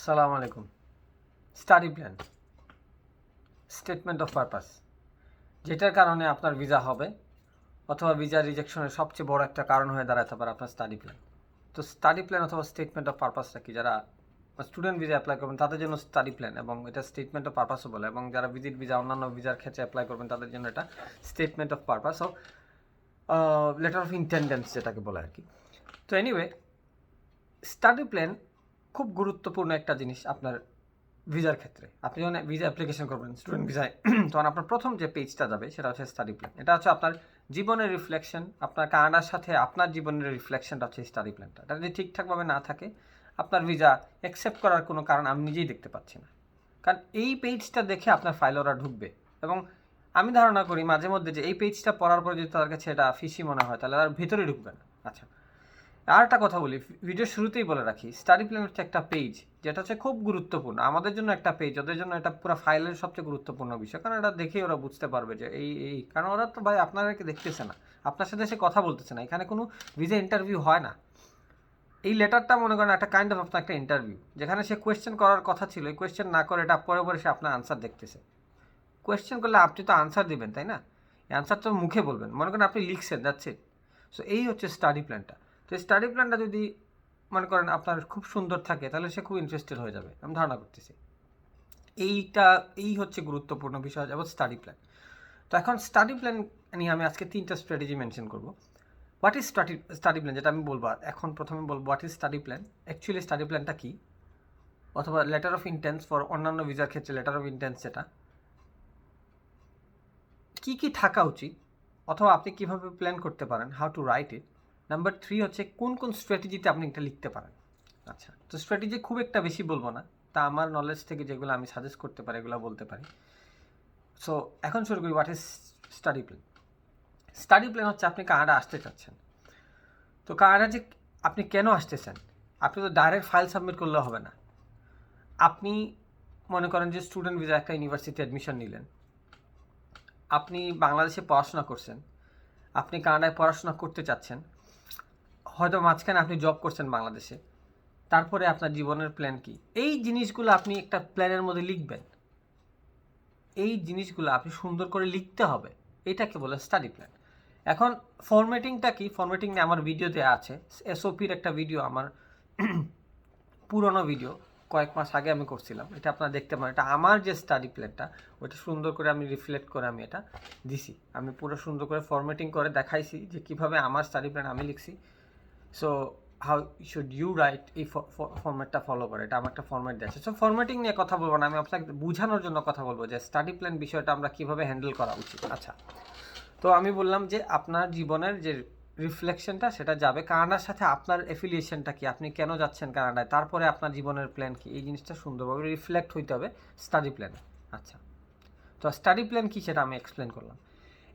আসসালামু আলাইকুম। Study plan, statement of purpose, যেটার কারণে আপনার ভিসা হবে অথবা ভিসা রিজেকশনের সবচেয়ে বড় একটা কারণ হয়ে দাঁড়াতে পারে আপনার স্টাডি প্ল্যান। তো স্টাডি প্ল্যান অথবা স্টেটমেন্ট অফ পারপাসটা কি, যারা স্টুডেন্ট ভিসা অ্যাপ্লাই করবেন তাদের জন্য স্টাডি প্ল্যান, এবং এটা স্টেটমেন্ট অফ পারপাসও বলে, এবং যারা ভিজিট ভিসা অন্যান্য ভিসার ক্ষেত্রে অ্যাপ্লাই করবেন তাদের জন্য এটা স্টেটমেন্ট অফ পারপাস ও লেটার অফ ইন্টেন্ডেন্স যেটাকে বলে আর কি। তো এনিওয়ে, স্টাডি প্ল্যান খুব গুরুত্বপূর্ণ একটা জিনিস আপনার ভিসার ক্ষেত্রে। আপনি যখন ভিসা অ্যাপ্লিকেশন করবেন স্টুডেন্ট ভিসায়, তখন আপনার প্রথম যে পেজটা যাবে সেটা হচ্ছে স্টাডি প্ল্যান। এটা হচ্ছে আপনার জীবনের রিফ্লেকশন, আপনার কানাডার সাথে আপনার জীবনের রিফ্লেকশনটা হচ্ছে স্টাডি প্ল্যানটা। এটা যদি ঠিকঠাকভাবে না থাকে, আপনার ভিসা অ্যাকসেপ্ট করার কোনো কারণ আমি নিজেই দেখতে পাচ্ছি না। কারণ এই পেজটা দেখে আপনার ফাইল ওরা ঢুকবে, এবং আমি ধারণা করি মাঝে মধ্যে যে এই পেজটা পড়ার পরে যদি তাদের কাছে এটা ফিসি মনে হয়, তাহলে তার ভিতরে ঢুকবে না। আচ্ছা, আর একটা কথা বলি, ভিডিও শুরুতেই বলে রাখি, স্টাডি প্ল্যান হচ্ছে একটা পেজ যেটা হচ্ছে খুব গুরুত্বপূর্ণ আমাদের জন্য। একটা পেজ ওদের জন্য এটা পুরো ফাইলের সবচেয়ে গুরুত্বপূর্ণ বিষয়, কারণ এটা দেখেই ওরা বুঝতে পারবে যে এই কারণ ওরা তো ভাই আপনাদেরকে দেখতেছে না, আপনার সাথে সে কথা বলতেছে না, এখানে কোনো ভিসা ইন্টারভিউ হয় না। এই লেটারটা মনে করেন একটা কাইন্ড অফ আপনার একটা ইন্টারভিউ, যেখানে সে কোয়েশ্চেন করার কথা ছিল, এই কোয়েশ্চেন না করে এটা পরে পরে সে আপনার আনসার দেখতেছে। কোয়েশ্চেন করলে আপনি তো আনসার দিবেন, তাই না? এই আনসার তো মুখে বলবেন, মনে করেন আপনি লিখছেন, যাচ্ছে। সো এই হচ্ছে স্টাডি প্ল্যানটা। তো স্টাডি প্ল্যানটা যদি মনে করেন আপনার খুব সুন্দর থাকে, তাহলে সে খুব ইন্টারেস্টেড হয়ে যাবে, আমি ধারণা করতেছি। এই হচ্ছে গুরুত্বপূর্ণ বিষয় যাবো স্টাডি প্ল্যান। তো এখন স্টাডি প্ল্যান নিয়ে আমি আজকে 3টা স্ট্র্যাটেজি মেনশন করবো। হোয়াট ইজ স্টাডি প্ল্যান, যেটা আমি বলবো এখন প্রথমে বলবো what is study plan, actually study প্ল্যানটা কী, অথবা লেটার অফ ইন্টেন্স ফর অন্যান্য ভিসার ক্ষেত্রে লেটার অফ ইন্টেন্স যেটা, কী কী থাকা উচিত, অথবা আপনি কীভাবে প্ল্যান করতে পারেন, how to right it. Number 3 হচ্ছে কোন কোন স্ট্র্যাটেজিতে আপনি এটা লিখতে পারেন। আচ্ছা, তো স্ট্র্যাটেজি খুব একটা বেশি বলবো না, তা আমার নলেজ থেকে যেগুলো আমি সাজেস্ট করতে পারি এগুলো বলতে পারি। সো এখন শুরু করি, what is study plan. Study plan হচ্ছে আপনি কানাডা আসতে চাচ্ছেন। তো কানাডা যে আপনি কেন আসতেছেন, আপনি তো ডাইরেক্ট ফাইল সাবমিট করলে হবে না। আপনি মনে করেন যে স্টুডেন্ট ভিসা একটা ইউনিভার্সিটি অ্যাডমিশন নিলেন, আপনি বাংলাদেশে পড়াশোনা করছেন, আপনি কানাডায় পড়াশোনা করতে চাচ্ছেন, হয়তো মাঝখানে আপনি জব করছেন বাংলাদেশে, তারপরে আপনার জীবনের প্ল্যান কি, এই জিনিসগুলো আপনি একটা প্ল্যানের মধ্যে লিখবেন। এই জিনিসগুলো আপনি সুন্দর করে লিখতে হবে, এটাকে বলে স্টাডি প্ল্যান। এখন ফরম্যাটিংটা কি, ফরম্যাটিং নিয়ে আমার ভিডিও দেওয়া আছে, এসওপির একটা ভিডিও, আমার পুরনো ভিডিও কয়েক মাস আগে আমি করছিলাম, এটা আপনারা দেখতে পারেন। এটা আমার যে স্টাডি প্ল্যানটা, ওইটা সুন্দর করে আমি রিফ্লেক্ট করে আমি এটা দিছি, আমি পুরো সুন্দর করে ফরম্যাটিং করে দেখাইছি যে কীভাবে আমার স্টাডি প্ল্যান আমি লিখছি। So how should you write, এই ফরম্যাটটা ফলো করে, এটা আমার একটা ফরম্যাট দিয়েছে। সো ফরম্যাটিং নিয়ে কথা বলবো না, আমি আপনাকে বোঝানোর জন্য কথা বলবো যে স্টাডি প্ল্যান বিষয়টা আমরা কীভাবে হ্যান্ডেল করা উচিত। আচ্ছা, তো আমি বললাম যে আপনার জীবনের যে রিফ্লেকশনটা সেটা যাবে কানাডার সাথে, আপনার অ্যাফিলিয়েশনটা কি, আপনি কেন যাচ্ছেন কানাডায়, তারপরে আপনার জীবনের প্ল্যান কি, এই জিনিসটা সুন্দরভাবে রিফ্লেক্ট হইতে হবে স্টাডি প্ল্যানে। আচ্ছা, তো স্টাডি প্ল্যান কী সেটা আমি এক্সপ্লেন করলাম।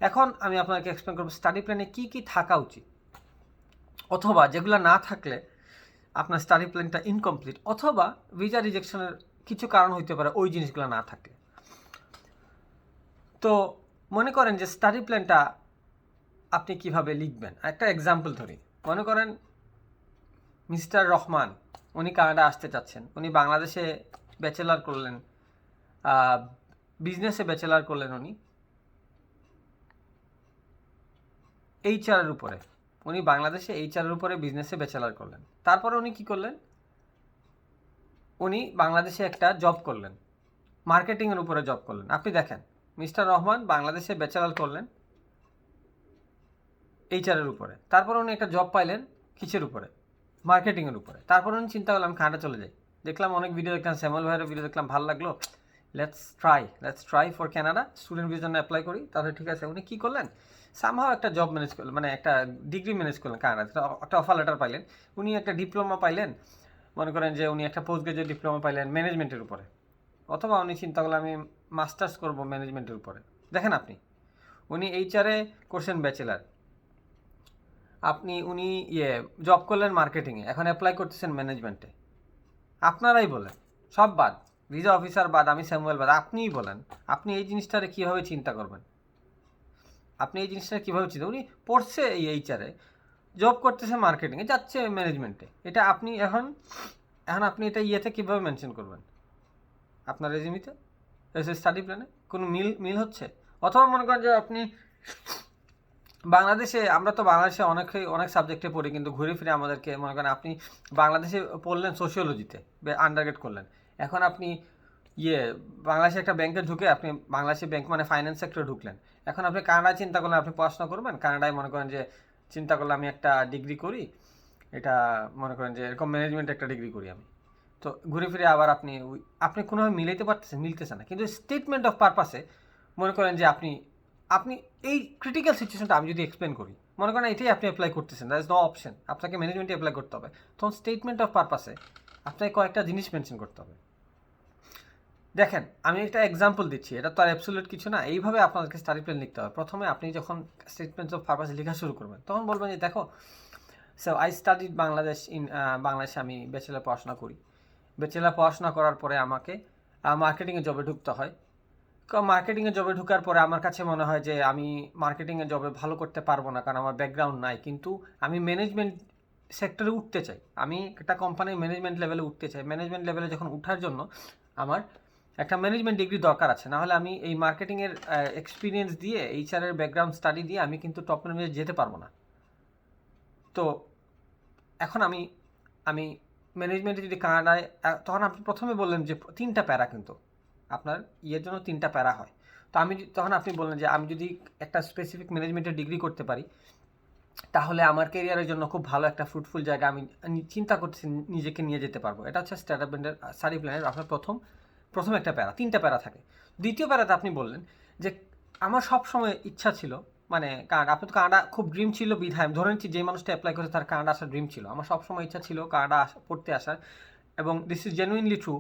এখন আমি আপনাকে এক্সপ্লেন করবো স্টাডি প্ল্যানে কী কী থাকা উচিত, অথবা যেগুলো না থাকলে আপনার স্টাডি প্ল্যানটা ইনকমপ্লিট, অথবা ভিসা রিজেকশনের কিছু কারণ হইতে পারে ওই জিনিসগুলো না থাকলে। তো মনে করেন যে স্টাডি প্ল্যানটা আপনি কিভাবে লিখবেন, একটা এক্সাম্পল ধরি। মনে করেন মিস্টার রহমান, উনি কানাডা আসতে চাচ্ছেন, উনি বাংলাদেশে ব্যাচেলার করলেন, বিজনেসে ব্যাচেলার করলেন, উনি এইচআরের উপরে, উনি বাংলাদেশে এইচআরের উপরে বিজনেসে ব্যাচেলার করলেন। তারপরে উনি কি করলেন, উনি বাংলাদেশে একটা জব করলেন, মার্কেটিংয়ের উপরে জব করলেন। আপনি দেখেন, মিস্টার রহমান বাংলাদেশে ব্যাচেলার করলেন এইচআরের উপরে, তারপর উনি একটা জব পাইলেন কিসের উপরে, মার্কেটিংয়ের উপরে। তারপর উনি চিন্তা করলাম কানাডা চলে যাই, দেখলাম অনেক ভিডিও দেখলাম, শ্যামল ভাইয়ের ভিডিও দেখলাম, ভালো লাগলো, let's try for Canada, student ভিসার জন্য অ্যাপ্লাই করি। তাহলে ঠিক আছে, উনি কী করলেন, সামহাও একটা জব ম্যানেজ করলেন, মানে একটা ডিগ্রি ম্যানেজ করলেন কানাডাতে, একটা অফার লেটার পাইলেন, উনি একটা ডিপ্লোমা পাইলেন, মনে করেন যে উনি একটা পোস্ট গ্রাজুয়েট ডিপ্লোমা পাইলেন ম্যানেজমেন্টের উপরে, অথবা উনি চিন্তা করলেন আমি মাস্টার্স করবো ম্যানেজমেন্টের উপরে। দেখেন আপনি, উনি এইচআরে করছেন ব্যাচেলার, উনি জব করলেন মার্কেটিংয়ে, এখন অ্যাপ্লাই করতেছেন ম্যানেজমেন্টে। আপনারাই বলেন, সব বাদ, ভিসা অফিসার বাদ, আমি স্যামুয়েল বাদ, আপনিই বলেন আপনি এই জিনিসটারে কীভাবে চিন্তা করবেন, আপনি এই জিনিসটা কীভাবে চিন্তা, উনি পড়ছে এই এইচআরে, জব করতেছে মার্কেটিংয়ে, যাচ্ছে ম্যানেজমেন্টে, এটা আপনি এখন এখন আপনি এটা ইয়েতে কীভাবে মেনশন করবেন আপনার রেজিউমিতে, স্টাডি প্ল্যানে কোনো মিল হচ্ছে? অথবা মনে করেন যে আপনি বাংলাদেশে, আমরা তো বাংলাদেশে অনেক সাবজেক্টে পড়ি, কিন্তু ঘুরে ফিরে আমাদেরকে মনে করেন আপনি বাংলাদেশে পড়লেন সোশিওলজিতে, আন্ডারগ্রেড করলেন, এখন আপনি বাংলাদেশে একটা ব্যাংকে ঢুকে আপনি বাংলাদেশে ব্যাংক মানে ফাইন্যান্স সেক্টরে ঢুকলেন, এখন আপনি কানাডায় চিন্তা করলেন আপনি পড়াশোনা করবেন, কানাডায় মনে করেন যে চিন্তা করলে আমি একটা ডিগ্রি করি, এটা মনে করেন যে এরকম ম্যানেজমেন্ট একটা ডিগ্রি করি আমি, তো ঘুরে ফিরে আবার আপনি কোনোভাবে মিলাইতে মিলতেছে না। কিন্তু স্টেটমেন্ট অফ পারপাসে মনে করেন যে আপনি এই ক্রিটিক্যাল সিচুয়েশনটা আমি যদি এক্সপ্লেন করি, মনে করেন এটাই আপনি অ্যাপ্লাই করতেছেন, দ্যাট ইজ নো অপশন, আপনাকে ম্যানেজমেন্টে অ্যাপ্লাই করতে হবে, তখন স্টেটমেন্ট অফ পারপাসে আপনাকে কয়েকটা জিনিস মেনশন করতে হবে। দেখেন আমি একটা এক্সাম্পল দিচ্ছি, এটা তো আর অ্যাবসলিউট কিছু না, এইভাবে আপনাদেরকে স্টাডি প্ল্যান লিখতে হবে। প্রথমে আপনি যখন স্টেটমেন্টস অফ পারপাস লেখা শুরু করবেন তখন বলবেন যে দেখো, সো আই স্টাডিড বাংলাদেশে আমি ব্যাচেলার পড়াশোনা করি, ব্যাচেলার পড়াশোনা করার পরে আমাকে মার্কেটিংয়ে জবে ঢুকতে হয়, মার্কেটিংয়ে জবে ঢোকার পরে আমার কাছে মনে হয় যে আমি মার্কেটিংয়ে জবে ভালো করতে পারবো না, কারণ আমার ব্যাকগ্রাউন্ড নাই, কিন্তু আমি ম্যানেজমেন্ট সেক্টরে উঠতে চাই, আমি একটা কোম্পানির ম্যানেজমেন্ট লেভেলে উঠতে চাই। ম্যানেজমেন্ট লেভেলে যখন উঠার জন্য আমার একটা ম্যানেজমেন্ট ডিগ্রি দরকার আছে, নাহলে আমি এই মার্কেটিংয়ের এক্সপিরিয়েন্স দিয়ে, এইচআরের ব্যাকগ্রাউন্ড স্টাডি দিয়ে আমি কিন্তু টপ ম্যানেজমেন্টে যেতে পারবো না। তো এখন আমি ম্যানেজমেন্টে যদি কানাডায়, তখন আপনি প্রথমে বললেন যে 3টা প্যারা, কিন্তু আপনার জন্য 3টা প্যারা হয়। তো তখন আপনি বললেন যে আমি যদি একটা স্পেসিফিক ম্যানেজমেন্টের ডিগ্রি করতে পারি তাহলে আমার ক্যারিয়ারের জন্য খুব ভালো একটা ফ্রুটফুল জায়গা আমি চিন্তা করছি নিজেকে নিয়ে যেতে পারবো। এটা হচ্ছে স্টাডি প্ল্যানের আপনার প্রথম একটা প্যারা, 3টা প্যারা থাকে। দ্বিতীয় প্যারাতে আপনি বললেন যে আমার সব সময় ইচ্ছা ছিল, মানে কানাডা, আপনি তো কানাডা খুব ড্রিম ছিল বিধায় ধরে নিচ্ছি যে মানুষটা অ্যাপ্লাই করে তার কানাডা আসার ড্রিম ছিল, আমার সবসময় ইচ্ছা ছিল কানাডা পড়তে আসার, এবং this is genuinely true.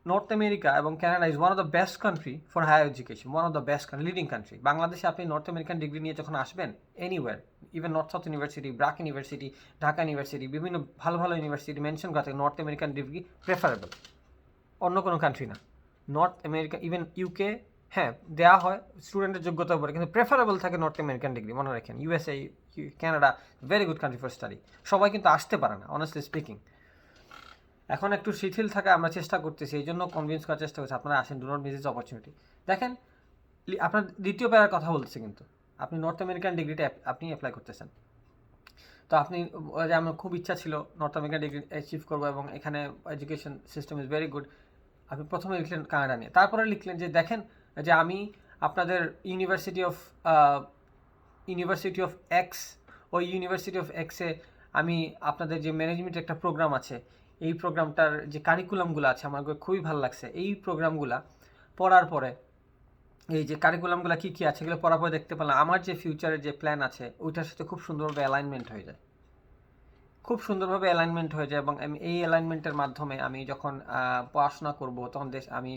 North America এবং Canada is one of the best country for higher education, one of the best leading country. বাংলাদেশে আপনি নর্থ আমেরিকান ডিগ্রি নিয়ে যখন আসবেন, anywhere, even North South University, BRAC University, Dhaka University, বিভিন্ন ভালো ভালো university mention করা থাকে নর্থ আমেরিকান ডিগ্রি প্রেফারেবল, অন্য কোনো কান্ট্রি না। নর্থ আমেরিকা, ইভেন ইউকে, হ্যাঁ দেওয়া হয় স্টুডেন্টের যোগ্যতার উপরে, কিন্তু প্রেফারেবল থাকে নর্থ আমেরিকান ডিগ্রি, মনে রাখেন। USA, Canada, very good country for study. সবাই কিন্তু আসতে পারে না, অনেস্টলি স্পিকিং। এখন একটু শিথিল থাকে, আমরা চেষ্টা করতেছি, এই জন্য কনভিন্স করার চেষ্টা করছি আপনারা আসেন, do not miss this opportunity. দেখেন আপনার দ্বিতীয় প্যারার কথা বলতেছে, কিন্তু আপনি নর্থ আমেরিকান ডিগ্রিটা আপনি অ্যাপ্লাই করতেছেন, তো আপনি যে আমার খুব ইচ্ছা ছিল নর্থ আমেরিকান ডিগ্রি অ্যাচিভ করবো এবং এখানে education system is very good, আপনি প্রথমে লিখলেন কানাডা নিয়ে, তারপরে লিখলেন যে দেখেন যে আমি আপনাদের ইউনিভার্সিটি অফ এক্স, ওই ইউনিভার্সিটি অফ এক্সে আমি আপনাদের যে ম্যানেজমেন্ট একটা প্রোগ্রাম আছে, এই প্রোগ্রামটার যে কারিকুলামগুলো আছে আমার খুবই ভালো লাগছে। এই প্রোগ্রামগুলো পড়ার পরে, এই যে কারিকুলামগুলো কী কী আছে এগুলো পড়ার পরে দেখতে পেলাম আমার যে ফিউচারের যে প্ল্যান আছে ওইটার সাথে খুব সুন্দরভাবে অ্যালাইনমেন্ট হয়ে যায়, এবং আমি এই অ্যালাইনমেন্টের মাধ্যমে আমি যখন পড়াশোনা করব তখন আমি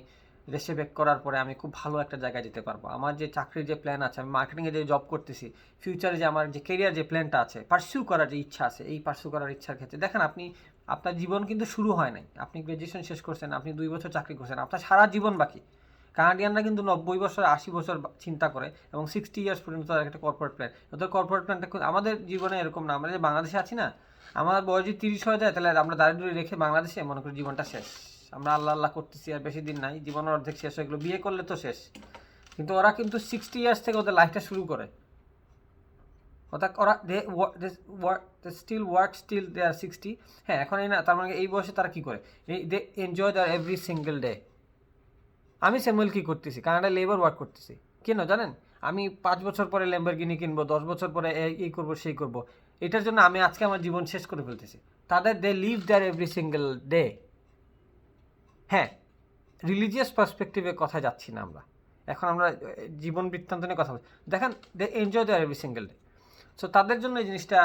দেশে ব্যাক করার পরে আমি খুব ভালো একটা জায়গায় যেতে পারবো। আমার যে চাকরির যে প্ল্যান আছে, আমি মার্কেটিংয়ে যে জব করতেছি, ফিউচারে যে আমার যে কেরিয়ার যে প্ল্যানটা আছে, পার্সিউ করার যে ইচ্ছা আছে, এই পার্সিউ করার ইচ্ছার ক্ষেত্রে দেখেন আপনার জীবন কিন্তু শুরু হয় নাই, আপনি গ্র্যাজুয়েশন শেষ করছেন, আপনি 2 বছর চাকরি করছেন, আপনার সারা জীবন বাকি। কানাডিয়ানরা কিন্তু 90 বছর 80 বছর চিন্তা করে এবং 60 ইয়ার্স পর্যন্ত তার একটা কর্পোরেট প্ল্যান। ওদের কর্পোরেট প্ল্যানটা আমাদের জীবনে এরকম না। আমরা যে বাংলাদেশে আছি না, আমার বয়স যদি 30 হয়ে যায় তাহলে আমরা দাঁড়িয়ে রেখে বাংলাদেশে মনে করি জীবনটা শেষ, আমরা আল্লাহ আল্লাহ করতেছি আর বেশি দিন নাই, জীবনের অর্ধেক শেষ হয়ে গেলো, বিয়ে করলে তো শেষ। কিন্তু ওরা কিন্তু 60 ইয়ার্স থেকে ওদের লাইফটা শুরু করে, ওরা স্টিল ওয়ার্ক স্টিল দে আর 60। হ্যাঁ এখন এই না, তার মানে এই বয়সে তারা কী করে, they enjoy their every single day. আমি স্যামুয়েল কী করতেছি, কানাডায় লেবার ওয়ার্ক করতেছি, কেন জানেন? আমি 5 বছর পরে ল্যাম্বরগিনি কিনবো, 10 বছর পরে এই করবো সেই করবো, এটার জন্য আমি আজকে আমার জীবন শেষ করে ফেলতেছি। তাদের they live their every single day. হ্যাঁ, রিলিজিয়াস পার্সপেক্টিভে কথা যাচ্ছি না আমরা, এখন আমরা জীবন বৃত্তান্ত নিয়ে কথা বলছি। দেখেন they enjoy their every single day. So তাদের জন্য এই জিনিসটা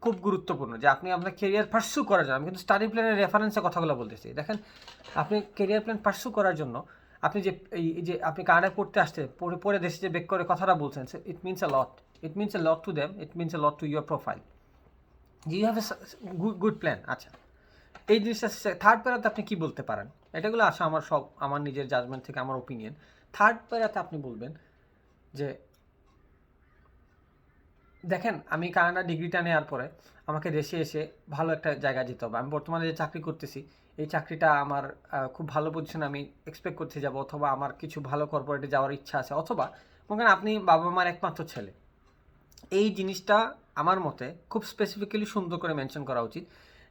খুব গুরুত্বপূর্ণ যে আপনি আপনার কেরিয়ার পার্সু করার জন্য, আমি কিন্তু স্টাডি প্ল্যানের রেফারেন্সে কথাগুলো বলতেছি। দেখেন আপনি কেরিয়ার প্ল্যান পার্সু করার জন্য আপনি যে আপনি কানাডায় পড়তে আসতে পরে দেশে যে বেক করে কথাটা বলছেন, it means a lot to them, it means a lot to your profile, you have a good plan. আচ্ছা, এই জিনিসটা থার্ড প্যারাতে আপনি কী বলতে পারেন, এটাগুলো আসা আমার নিজের জাজমেন্ট থেকে, আমার ওপিনিয়ন। থার্ড প্যারাতে আপনি বলবেন যে দেখেন আমি কানাডা ডিগ্রিটা নেওয়ার পরে আমাকে দেশে এসে ভালো একটা জায়গায় যেতে হবে, আমি বর্তমানে যে চাকরি করতেছি এই চাকরিটা আমার খুব ভালো পজিশনে আমি এক্সপেক্ট করতে যাব, অথবা আমার কিছু ভালো কর্পোরেটে যাওয়ার ইচ্ছা আছে, অথবা মনে করেন আপনি বাবা মার একমাত্র ছেলে। এই জিনিসটা আমার মতে খুব স্পেসিফিক্যালি সুন্দর করে মেনশন করা উচিত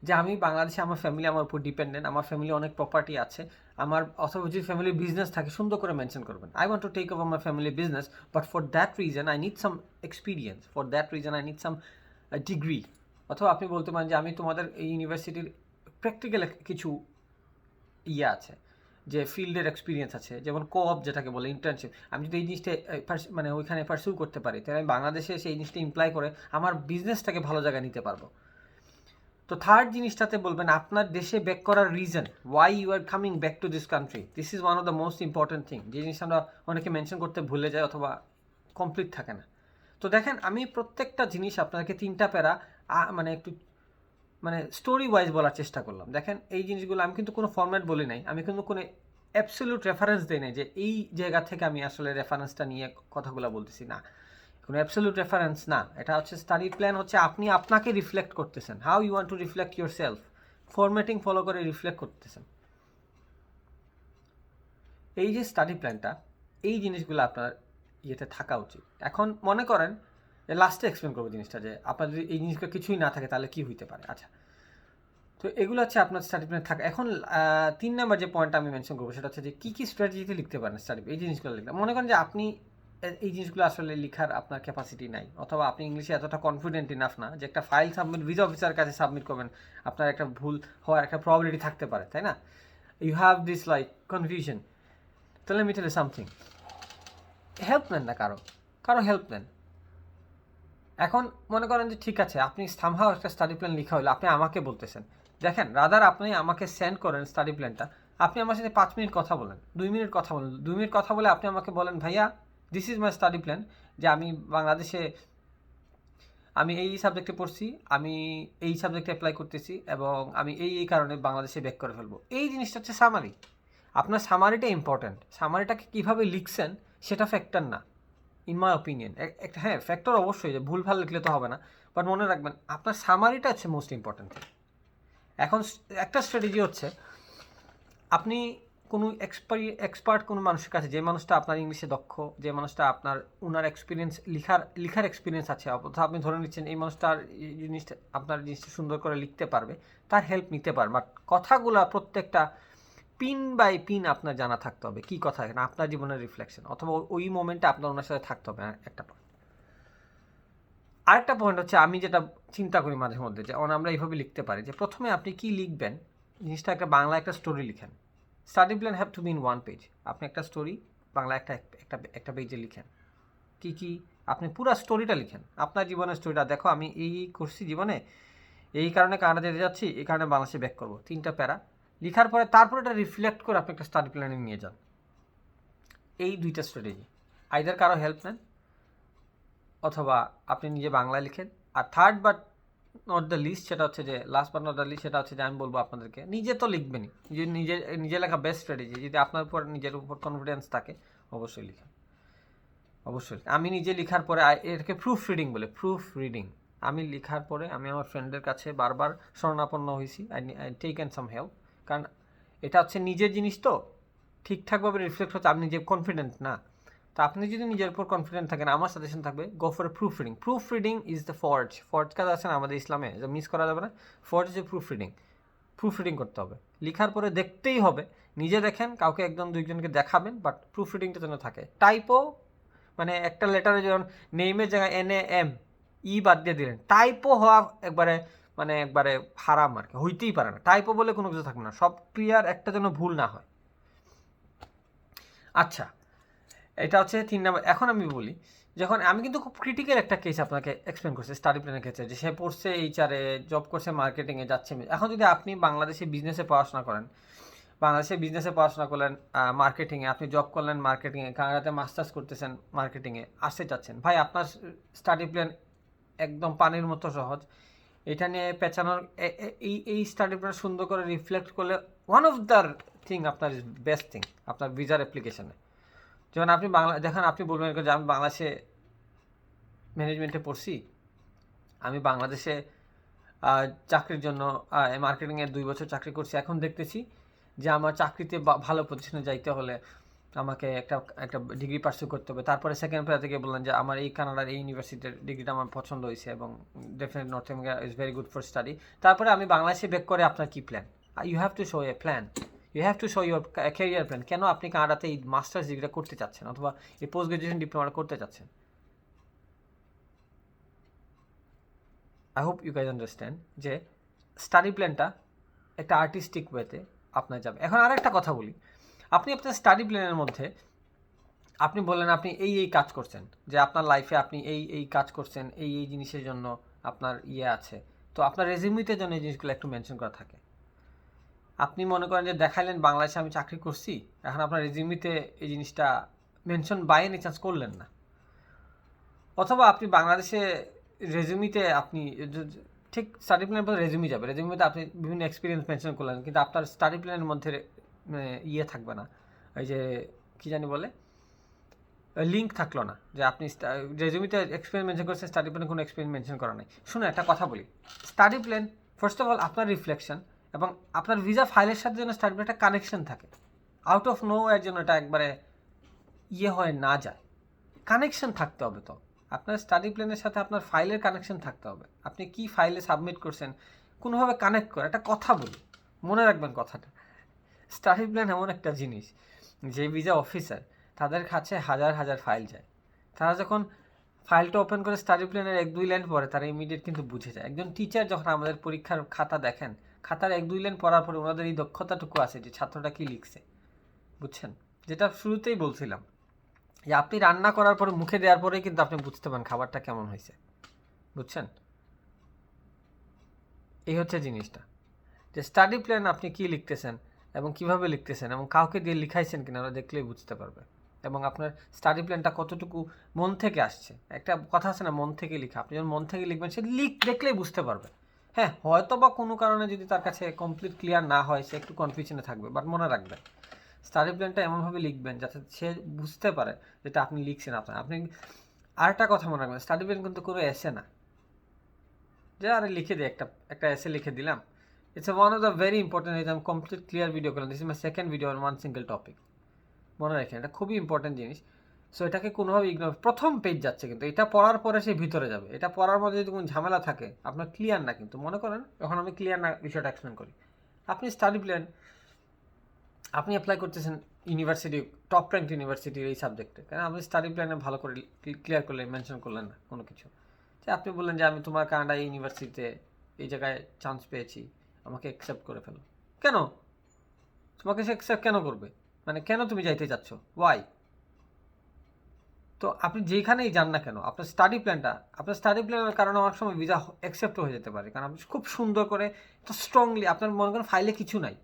যে আমি বাংলাদেশে, আমার ফ্যামিলি আমার উপর ডিপেন্ডেন্ট, আমার ফ্যামিলি অনেক প্রপার্টি আছে আমার, অথবা যদি ফ্যামিলি বিজনেস থাকে সুন্দর করে মেনশন করবেন, I want to take over my family business, but for that reason I need some experience, for that reason I need some degree. অথবা আপনি বলতে পারেন যে আমি তোমাদের এই ইউনিভার্সিটির প্র্যাকটিক্যাল কিছু ইয়ে আছে, যে ফিল্ডের এক্সপিরিয়েন্স আছে, যেমন কোঅপ যেটাকে বলে ইন্টার্নশিপ, আমি যদি এই জিনিসটা মানে ওইখানে পারসিউ করতে পারি, তাহলে আমি বাংলাদেশে সেই জিনিসটা ইমপ্লাই করে আমার বিজনেসটাকে ভালো জায়গায় নিতে পারবো। তো থার্ড জিনিসটাতে বলবেন আপনার দেশে ব্যাক করার reason, why you are coming back to this country, this is one of the most important thing, যে জিনিসটা আমরা অনেকে মেনশন করতে ভুলে যায় অথবা কমপ্লিট থাকে না। তো দেখেন আমি প্রত্যেকটা জিনিস আপনাকে 3টা প্যারা মানে একটু মানে স্টোরি ওয়াইজ বলার চেষ্টা করলাম। দেখেন এই জিনিসগুলো আমি কিন্তু কোনো ফরম্যাট বলি নাই, আমি কিন্তু কোনো অ্যাবসলিউট রেফারেন্স দিই নাই যে এই জায়গা থেকে আমি আসলে রেফারেন্সটা নিয়ে কথাগুলো বলতেছি, না, কোনো অ্যাবসলিউট রেফারেন্স না। এটা হচ্ছে স্টাডি প্ল্যান, হচ্ছে আপনি আপনাকে রিফ্লেক্ট করতেছেন, how you want to reflect your self, formatting follow করে রিফ্লেক্ট করতেছেন। এই যে স্টাডি প্ল্যানটা, এই জিনিসগুলো আপনার ইয়েতে থাকা উচিত। এখন মনে করেন লাস্টে এক্সপ্লেন করবো জিনিসটা, যে আপনার যদি এই জিনিসগুলো কিছুই না থাকে তাহলে কী হইতে পারে। আচ্ছা, তো এগুলো হচ্ছে আপনার স্টাডি প্ল্যান থাকে। এখন 3 নাম্বার যে পয়েন্টটা আমি মেনশন করবো সেটা হচ্ছে যে কী কী স্ট্র্যাটেজিতে লিখতে পারেন স্টাডি, এই জিনিসগুলো লিখতে। মনে করেন যে আপনি এই জিনিসগুলো আসলে লেখার আপনার ক্যাপাসিটি নাই, অথবা আপনি ইংলিশে এতটা কনফিডেন্ট ইনাফ না যে একটা ফাইল সাবমিট ভিসা অফিসার কাছে সাবমিট করবেন, আপনার একটা ভুল হওয়ার একটা প্রবাবিলিটি থাকতে পারে, তাই না? You have this like confusion, তাহলে আমি টেল ইউ সামথিং, হেল্প নেন না, কারো হেল্প নেন। এখন মনে করেন যে ঠিক আছে, আপনি সামহাও একটা স্টাডি প্ল্যান লেখা হলো, আপনি আমাকে বলতেছেন, দেখেন রাদার আপনি আমাকে সেন্ড করেন স্টাডি প্ল্যানটা, আপনি আমার সাথে 5 মিনিট কথা বলেন, 2 মিনিট কথা বলেন, 2 মিনিট কথা বলে আপনি আমাকে বলেন ভাইয়া this is my study plan, যে আমি বাংলাদেশে আমি এই সাবজেক্টে পড়ছি, আমি এই সাবজেক্টে অ্যাপ্লাই করতেছি, এবং আমি এই কারণে বাংলাদেশে ব্যাক করে ফেলবো। এই জিনিসটা হচ্ছে সামারি। আপনার সামারিটা ইম্পর্ট্যান্ট, সামারিটাকে কীভাবে লিখছেন সেটা ফ্যাক্টর না, ইন মাই ওপিনিয়ন। একটা হ্যাঁ ফ্যাক্টর অবশ্যই, যে ভুল ভাল লিখলে তো হবে না, বাট মনে রাখবেন আপনার সামারিটা হচ্ছে মোস্ট ইম্পর্ট্যান্ট থিং। এখন একটা স্ট্র্যাটেজি হচ্ছে আপনি কোনো এক্সপার্ট কোনো মানুষের কাছে, যে মানুষটা আপনার ইংলিশে দক্ষ, যে মানুষটা আপনার ওনার এক্সপিরিয়েন্স লিখার এক্সপিরিয়েন্স আছে, অথবা আপনি ধরে নিচ্ছেন এই মানুষটার এই জিনিসটা আপনার জিনিসটা সুন্দর করে লিখতে পারবে, তার হেল্প নিতে পারবে। বাট কথাগুলো প্রত্যেকটা পিন বাই পিন আপনার জানা থাকতে হবে, কী কথা এখানে আপনার জীবনের রিফ্লেকশন, অথবা ওই মোমেন্টে আপনার ওনার সাথে থাকতে হবে। একটা পয়েন্ট। আরেকটা পয়েন্ট হচ্ছে আমি যেটা চিন্তা করি মাঝে মধ্যে, যে আমরা এইভাবে লিখতে পারি যে প্রথমে আপনি কি লিখবেন জিনিসটা একটা বাংলা একটা স্টোরি লিখেন। Study plan have to be in 1 page. আপনি একটা স্টোরি বাংলা একটা পেজে লিখেন, কি কি আপনি পুরো স্টোরিটা লিখেন, আপনার জীবনের স্টোরিটা, দেখো আমি এই করছি জীবনে, এই কারণে কানাডা যেতে যাচ্ছি, এই কারণে বাংলাদেশে ব্যাক করবো, 3টা প্যারা লিখার পরে তারপর এটা রিফ্লেক্ট করে আপনি একটা স্টাডি প্ল্যানে নিয়ে যান। এই 2টা স্ট্র্যাটেজি, আইদার কারো হেল্প নেন অথবা আপনি নিজে বাংলায় লিখেন। আর third but not the least, সেটা হচ্ছে যে last but not the least, সেটা হচ্ছে যে আমি বলবো আপনাদেরকে নিজে তো লিখবেনই, নিজে লেখা বেস্ট স্ট্র্যাটেজি। যদি আপনার উপর নিজের উপর কনফিডেন্স থাকে অবশ্যই লিখেন, অবশ্যই। আমি নিজে লেখার পরে এটাকে প্রুফ রিডিং বলে, প্রুফ রিডিং। আমি লেখার পরে আমি আমার ফ্রেন্ডের কাছে বারবার শরণাপন্ন হয়েছি, আই টেকেন সাম হেল্প, কারণ এটা হচ্ছে নিজের জিনিস তো ঠিকঠাকভাবে রিফ্লেক্ট হচ্ছে, আপনি যে কনফিডেন্ট না। তো আপনি যদি নিজের উপর কনফিডেন্ট থাকেন, আমার সাজেশন থাকবে go for a proof reading. Proof reading is the forge কাজ আছে না আমাদের ইসলামে, যে মিস করা যাবে না। Forge is proof reading, proof reading করতে হবে, লিখার পরে দেখতেই হবে, নিজে দেখেন, কাউকে একজন দুইজনকে দেখাবেন, বাট প্রুফ রিডিংটা যেন থাকে। টাইপও মানে একটা লেটারে যেমন নেইমের জায়গায় NAM বাদ দিয়ে দিলেন, টাইপও হওয়া একবারে হারাম আর কি, হইতেই পারে না, টাইপও বলে কোনো কিছু থাকবে না, সব ক্লিয়ার, একটা যেন ভুল না হয়। আচ্ছা, এটা হচ্ছে 3 নাম্বার। এখন আমি বলি, যখন আমি কিন্তু খুব ক্রিটিক্যাল একটা কেস আপনাকে এক্সপ্লেন করছি স্টাডি প্ল্যানের ক্ষেত্রে, যে সে পড়ছে HR-এ, জব করছে মার্কেটিংয়ে, যাচ্ছে। এখন যদি আপনি বাংলাদেশে বিজনেসে পড়াশোনা করেন, বাংলাদেশে বিজনেসে পড়াশোনা করলেন, মার্কেটিংয়ে, আপনি জব করলেন মার্কেটিংয়ে, কানাডাতে মাস্টার্স করতেছেন মার্কেটিংয়ে, আসতে চাচ্ছেন, ভাই আপনার স্টাডি প্ল্যান একদম পানির মতো সহজ। এটা নিয়ে পেঁচানোর এই স্টাডি প্ল্যান সুন্দর করে রিফ্লেক্ট করলে ওয়ান অফ দ্য থিং আপনার বেস্ট থিং আপনার ভিসার অ্যাপ্লিকেশনে। যেমন আপনি দেখেন, আপনি বলবেন যে আমি বাংলাদেশে ম্যানেজমেন্টে পড়ছি, আমি বাংলাদেশে চাকরির জন্য মার্কেটিংয়ে 2 বছর চাকরি করছি। এখন দেখতেছি যে আমার চাকরিতে ভালো পজিশনে যাইতে হলে আমাকে একটা ডিগ্রি পার্সু করতে হবে। তারপরে সেকেন্ড প্লেয়ার থেকে বললেন যে আমার এই কানাডার এই ইউনিভার্সিটির ডিগ্রিটা আমার পছন্দ হয়েছে এবং definite north America is very good for study. তারপরে আমি বাংলাদেশে ব্যাক করে আপনার কী plan? You have to show a plan, you have to show your career plan. কেন আপনি কানাডাতে এই মাস্টার্স ডিগ্রিটা করতে চাচ্ছেন অথবা এই পোস্ট গ্রাজুয়েশন ডিপ্লোমাটা করতে চাচ্ছেন? I hope you guys understand যে স্টাডি প্ল্যানটা একটা আর্টিস্টিক ওয়েতে আপনার যাবে। এখন আর একটা কথা বলি, আপনি আপনার স্টাডি প্ল্যানের মধ্যে আপনি বললেন আপনি এই কাজ করছেন, যে আপনার লাইফে আপনি এই কাজ করছেন, এই জিনিসের জন্য আপনার আছে, তো আপনার রেজিউমিতে যেন এই জিনিসগুলো একটু মেনশন করা থাকে। আপনি মনে করেন যে দেখাইলেন বাংলাদেশে আমি চাকরি করছি, এখন আপনার রেজিউমিতে এই জিনিসটা মেনশন বাই এনি চান্স করলেন না, অথবা আপনি বাংলাদেশে রেজিউমিতে আপনি ঠিক স্টাডি প্ল্যানের মধ্যে রেজিউমি যাবে, রেজিউমিতে আপনি বিভিন্ন এক্সপিরিয়েন্স মেনশন করলেন, কিন্তু আপনার স্টাডি প্ল্যানের মধ্যে থাকবে না, এই যে কী জানি বলে লিঙ্ক থাকলো না, যে আপনি রেজিউমিতে এক্সপিরিয়েন্স মেনশন করছেন, স্টাডি প্ল্যানে কোনো এক্সপিরিয়েন্স মেনশন করা নাই। শুনুন একটা কথা বলি, study plan first of all আপনার রিফ্লেকশন এবং আপনার ভিসা ফাইলের সাথে যেন স্টাডি প্ল্যান একটা কানেকশন থাকে, আউট অফ নো এর জন্য এটা একবারে হয়ে না যায়, কানেকশন থাকতে হবে। তো আপনার স্টাডি প্ল্যানের সাথে আপনার ফাইলের কানেকশন থাকতে হবে, আপনি কি ফাইলে সাবমিট করছেন কোনোভাবে কানেক্ট করে। একটা কথা বলি, মনে রাখবেন কথাটা, স্টাডি প্ল্যান এমন একটা জিনিস যে ভিসা অফিসার তাদের কাছে হাজার হাজার ফাইল যায়, তারা যখন ফাইলটা ওপেন করে স্টাডি প্ল্যানের 1-2 লাইন পড়ে তারা ইমিডিয়েট কিন্তু বুঝে যায়। একজন টিচার যখন আমাদের পরীক্ষার খাতা দেখেন, খাতার 1-2 লাইন পড়ার পরে ওনাদের এই দক্ষতাটুকু আছে যে ছাত্রটা কি লিখছে, বুঝছেন? যেটা শুরুতেই বলছিলাম যে আপনি রান্না করার পরে মুখে দেওয়ার পরেই কিন্তু আপনি বুঝতে পারেন খাবারটা কেমন হয়েছে, বুঝছেন? এই হচ্ছে জিনিসটা, যে স্টাডি প্ল্যান আপনি কি লিখতেছেন এবং কিভাবে লিখতেছেন এবং কাউকে দিয়ে লিখাইছেন কিনা ওরা দেখলেই বুঝতে পারবে, এবং আপনার স্টাডি প্ল্যানটা কতটুকু মন থেকে আসছে। একটা কথা আছে না, মন থেকে লেখা, আপনি যখন মন থেকে লিখবেন সে দেখলেই বুঝতে পারবে। হ্যাঁ, হয়তো বা কোনো কারণে যদি তার কাছে কমপ্লিট ক্লিয়ার না হয় সে একটু কনফিউশনে থাকবে, বাট মনে রাখবেন স্টাডি প্ল্যানটা এমনভাবে লিখবেন যাতে সে বুঝতে পারে যেটা আপনি লিখছেন। আপনি আরেকটা কথা মনে রাখবেন, স্টাডি প্ল্যান কিন্তু কোনো এসে না যে আরে লিখে দিই, একটা এসে লিখে দিলাম। It's one of the very important is I'm complete clear video করলাম, this is my second video on one single topic, মনে রাখেন এটা খুবই ইম্পর্টেন্ট জিনিস। সো এটাকে কোনোভাবে ইগনোর, প্রথম পেজ যাচ্ছে কিন্তু এটা পড়ার পরে সে ভিতরে যাবে, এটা পড়ার মধ্যে যদি কোনো ঝামেলা থাকে আপনার ক্লিয়ার না, কিন্তু মনে করেন এখন আমি ক্লিয়ার না বিষয়টা এক্সপ্লেন করি। আপনি স্টাডি প্ল্যান আপনি অ্যাপ্লাই করতেছেন ইউনিভার্সিটি, টপ র্যাঙ্ক ইউনিভার্সিটির এই সাবজেক্টে, কারণ আপনি স্টাডি প্ল্যানে ভালো করে ক্লিয়ার করলে মেনশন করলেন না কোনো কিছু, যে আপনি বললেন যে আমি তোমার কানাডা ইউনিভার্সিটিতে এই জায়গায় চান্স পেয়েছি, আমাকে অ্যাকসেপ্ট করে ফেলো। কেন তোমাকে সে অ্যাকসেপ্ট কেন করবে? মানে কেন তুমি যাইতে চাচ্ছ, ওয়াই? তো আপনি যেখানেই যান না কেন আপনার স্টাডি প্ল্যানের কারণে অনেক সময় ভিসা অ্যাকসেপ্ট হয়ে যেতে পারে, কারণ আপনি খুব সুন্দর করে তো স্ট্রংলি আপনার মনে করেন ফাইলে কিছু নাই,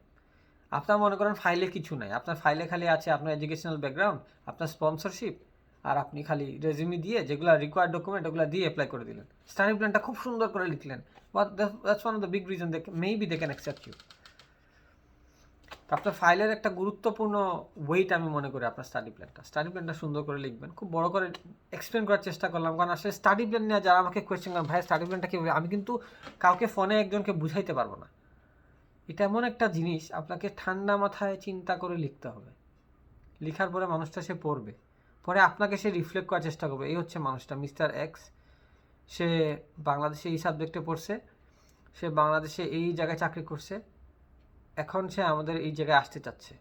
আপনার ফাইলে খালি আছে আপনার এডুকেশনাল ব্যাকগ্রাউন্ড, আপনার স্পন্সরশিপ, আর আপনি খালি রেজিউমি দিয়ে যেগুলো রিকোয়ার্ড ডকুমেন্ট ওগুলো দিয়ে অ্যাপ্লাই করে দিলেন, স্টাডি প্ল্যানটা খুব সুন্দর করে লিখলেন, but that's one of the big reason maybe they can accept you. আপনার ফাইলের একটা গুরুত্বপূর্ণ ওয়েট আমি মনে করি আপনার স্টাডি প্ল্যানটা সুন্দর করে লিখবেন, খুব বড় করে এক্সপ্লেন করার চেষ্টা করলাম, কারণ আসলে স্টাডি প্ল্যান নিয়ে যারা আমাকে কোয়েশ্চেন করেন ভাই স্টাডি প্ল্যানটা কীভাবে, আমি কিন্তু কাউকে ফোনে একজনকে বুঝাইতে পারবো না। এটা এমন একটা জিনিস আপনাকে ঠান্ডা মাথায় চিন্তা করে লিখতে হবে, লেখার পরে মানুষটা সে পড়বে, পরে আপনাকে সে রিফ্লেক্ট করার চেষ্টা করবে, এই হচ্ছে মানুষটা মিস্টার এক্স, সে বাংলাদেশে এই সাবজেক্টে পড়ছে, সে বাংলাদেশে এই জায়গায় চাকরি করছে, এখন সে আমাদের এই জায়গায় আসতে চাচ্ছে,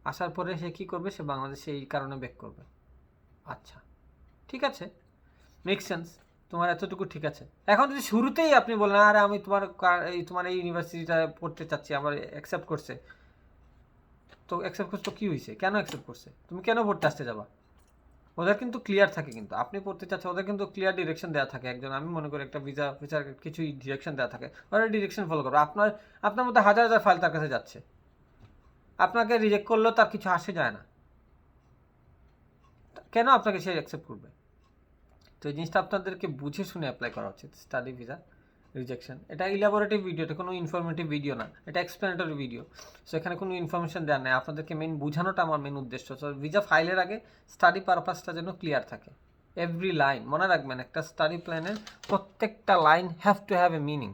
আসার পরে সে কী করবে, সে বাংলাদেশে এই কারণে ব্যাক করবে। আচ্ছা ঠিক আছে, মেক সেন্স, তোমার এতটুকু ঠিক আছে। এখন যদি শুরুতেই আপনি বলেন আরে আমি তোমার এই ইউনিভার্সিটিটা পড়তে চাচ্ছি, আমার অ্যাকসেপ্ট করছে, তো অ্যাকসেপ্ট করছে তো কী হয়েছে, কেন অ্যাকসেপ্ট করছে, তুমি কেন পড়তে আসতে যাবা? ওদের কিন্তু ক্লিয়ার থাকে, কিন্তু আপনি পড়তে চাচ্ছেন ওদের কিন্তু ক্লিয়ার ডিরেকশন দেওয়া থাকে, একজন আমি মনে করি একটা ভিসার কিছুই ডিরেকশন দেওয়া থাকে, ওরা ডিরেকশন ফলো করবে। আপনার মধ্যে হাজার হাজার ফাইল তার কাছে যাচ্ছে, আপনাকে রিজেক্ট করলেও তার কিছু আসে যায় না, কেন আপনাকে সে অ্যাকসেপ্ট করবে? তো এই জিনিসটা আপনাদেরকে বুঝে শুনে অ্যাপ্লাই করা উচিত। স্টাডি ভিসা রিজেকশন এটা ইলাবোরেটিভ ভিডিও, এটা কোনো ইনফরমেটিভ ভিডিও না, এটা এক্সপ্লেনেটরি ভিডিও। সো এখানে কোনো ইনফরমেশন দেওয়া নেই, আপনাদেরকে মেন বোঝানোটা আমার মেন উদ্দেশ্য। সো ভিসা ফাইলের আগে স্টাডি পারপাসটা যেন ক্লিয়ার থাকে, এভরি লাইন মনে রাখবেন, একটা স্টাডি প্ল্যানের প্রত্যেকটা line have to have a meaning,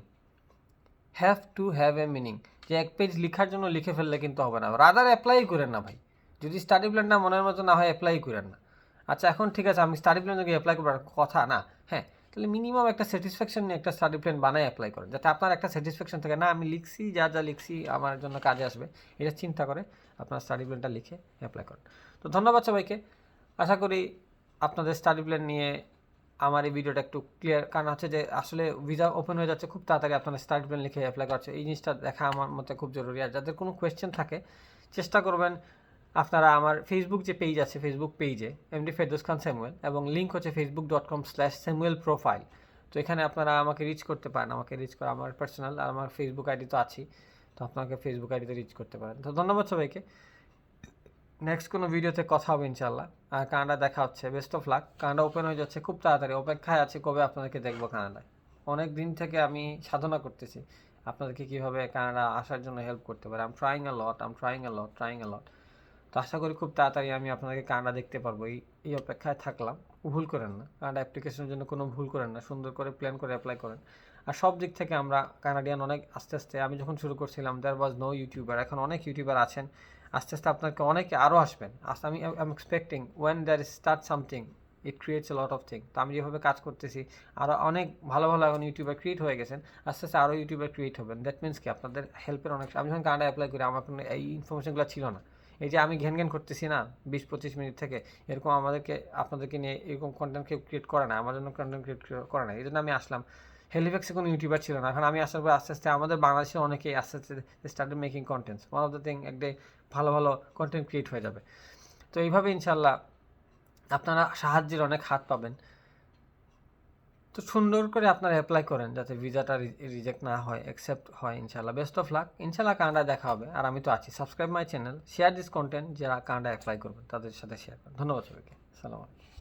have to have a meaning, যে এক পেজ লেখার জন্য লিখে ফেললে কিন্তু হবে না, রাদার অ্যাপ্লাই করেন না ভাই। যদি স্টাডি প্ল্যানটা মনের মতো না হয় অ্যাপ্লাই করেন না। আচ্ছা এখন ঠিক আছে, আমি স্টাডি প্ল্যান যদি অ্যাপ্লাই করবার কথা না, হ্যাঁ, তাহলে মিনিমাম একটা স্যাটিসফ্যাকশন নিয়ে একটা স্টাডি প্ল্যান বানায় অ্যাপ্লাই করেন, যাতে আপনার একটা স্যাটিসফ্যাকশন থাকে, না আমি লিখছি, যা যা লিখছি আমার জন্য কাজে আসবে, এটা চিন্তা করে আপনার স্টাডি প্ল্যানটা লিখে অ্যাপ্লাই করেন। তো ধন্যবাদ সবাইকে। আশা করি আপনাদের স্টাডি প্ল্যান নিয়ে আমার এই ভিডিওটা একটু ক্লিয়ার, কারণ হচ্ছে যে আসলে ভিসা ওপেন হয়ে যাচ্ছে খুব তাড়াতাড়ি, আপনারা স্টাডি প্ল্যান লিখে অ্যাপ্লাই করছে, এই জিনিসটা দেখা আমার মতে খুব জরুরি। আর যাদের কোনো কোয়েশ্চেন থাকে চেষ্টা করবেন আপনারা আমার ফেসবুক যে পেজ আছে, ফেসবুক পেজে এমডি ফেরদৌস খান স্যামুয়েল, এবং লিঙ্ক হচ্ছে facebook.com/samuelprofile। তো এখানে আপনারা আমাকে রিচ করতে পারেন, আমাকে রিচ করে আমার পার্সোনাল আর আমার ফেসবুক আইডি তো আছেই, তো আপনাকে ফেসবুক আইডিতে রিচ করতে পারেন। তো ধন্যবাদ সবাইকে, নেক্সট কোনো ভিডিওতে কথা হবে ইনশাল্লাহ। আর কানাডা দেখা হচ্ছে, best of luck. Canada open হয়ে যাচ্ছে খুব তাড়াতাড়ি, অপেক্ষায় আছে কবে আপনাদেরকে দেখবো কানাডায়। অনেক দিন থেকে আমি সাধনা করতেছি আপনাদেরকে কীভাবে কানাডা আসার জন্য হেল্প করতে পারে। আম ট্রাইং আ লট। তো আশা করি খুব তাড়াতাড়ি আমি আপনাদেরকে কানাডা দেখতে পারবো, এই অপেক্ষায় থাকলাম। ভুল করেন না, কানাডা অ্যাপ্লিকেশনের জন্য কোনো ভুল করেন না, সুন্দর করে প্ল্যান করে অ্যাপ্লাই করেন। আর সব দিক থেকে আমরা কানাডিয়ান অনেক আস্তে আস্তে, আমি যখন শুরু করছিলাম দেয়ার ওয়াজ নো ইউটিউবার, এখন অনেক ইউটিউবার আছেন, আস্তে আস্তে আপনাকে অনেকে আরও আসবেন। আমি am expecting when there start something it creates a lot of thing. তো আমি যেভাবে কাজ করতেছি আরও অনেক ভালো ভালো এখন ইউটিউবার ক্রিয়েট হয়ে গেছেন, আস্তে আস্তে আরও ইউটিউবার ক্রিয়েট হবেন। দ্যাট মিনস কি আপনাদের হেল্পের অনেক, আমি যখন কানাডা অ্যাপ্লাই করি আমার কোনো এই ইনফরমেশনগুলো ছিল না। এই যে আমি ঘ্যান করতেছি না 20-25 মিনিট থেকে, এরকম আপনাদেরকে নিয়ে এরকম কন্টেন্ট কেউ ক্রিয়েট করে না, আমার জন্য কন্টেন্ট ক্রিয়েট করে না, এই জন্য আমি আসলাম। হেলিফ্যাক্সে কোনো ইউটিউবার ছিল না, এখন আমি আসার পর আস্তে আস্তে আমাদের বাংলাদেশে অনেকেই আস্তে আস্তে started making contents. One of the thing একদে ভালো ভালো কন্টেন্ট ক্রিয়েট হয়ে যাবে। তো এইভাবে ইনশাল্লাহ আপনারা সাহায্যের অনেক হাত পাবেন। তো সুন্দর করে আপনারা অ্যাপ্লাই করেন যাতে ভিসাটা রিজেক্ট না হয়, অ্যাকসেপ্ট হয় ইনশাল্লাহ। বেস্ট অফ লাক, ইনশাল্লাহ কানাডা দেখা হবে। আর আমি তো আছি, subscribe my channel, share this content, যারা কানাডা অ্যাপ্লাই করবেন তাদের সাথে শেয়ার করেন। ধন্যবাদ সবাইকে, আসসালামু আলাইকুম।